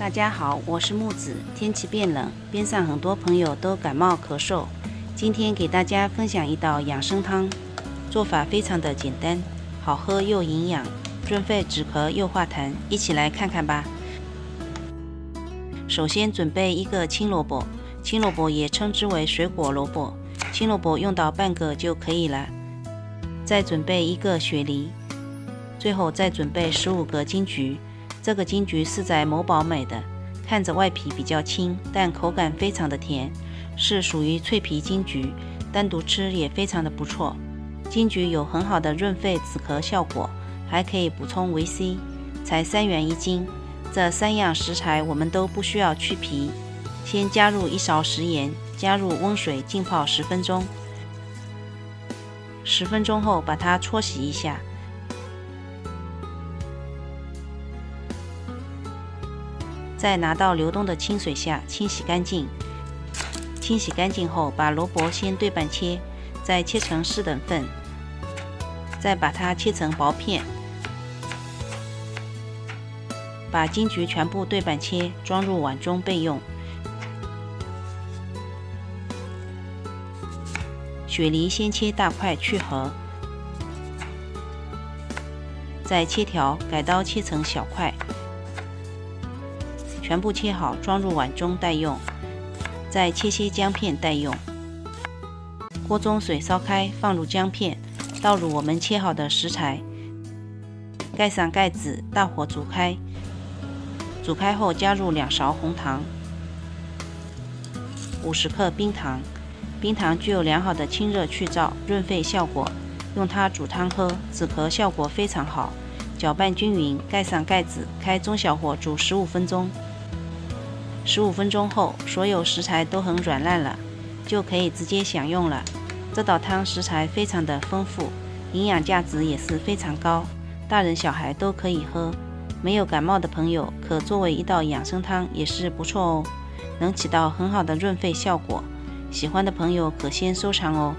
大家好，我是木子。天气变冷，边上很多朋友都感冒咳嗽。今天给大家分享一道养生汤，做法非常的简单，好喝又营养，润肺止咳又化痰，一起来看看吧。首先准备一个青萝卜，青萝卜也称之为水果萝卜，青萝卜用到半个就可以了。再准备一个雪梨，最后再准备15个金桔。这个金桔是在某宝买的，看着外皮比较轻，但口感非常的甜，是属于脆皮金桔，单独吃也非常的不错。金桔有很好的润肺止咳效果，还可以补充维 C， 才3元1斤。这3样食材我们都不需要去皮，先加入1勺食盐，加入温水浸泡10分钟。10分钟后把它搓洗一下，再拿到流动的清水下清洗干净。清洗干净后，把萝卜先对半切，再切成4等份，再把它切成薄片。把金桔全部对半切，装入碗中备用。雪梨先切大块去核，再切条，改刀切成小块。全部切好，装入碗中待用，再切些姜片待用。锅中水烧开，放入姜片，倒入我们切好的食材，盖上盖子，大火煮开。煮开后加入2勺红糖，50克冰糖。冰糖具有良好的清热去燥、润肺效果，用它煮汤喝，止咳效果非常好。搅拌均匀，盖上盖子，开中小火煮15分钟。15分钟后，所有食材都很软烂了，就可以直接享用了。这道汤食材非常的丰富，营养价值也是非常高，大人小孩都可以喝。没有感冒的朋友，可作为一道养生汤也是不错哦，能起到很好的润肺效果。喜欢的朋友可先收藏哦。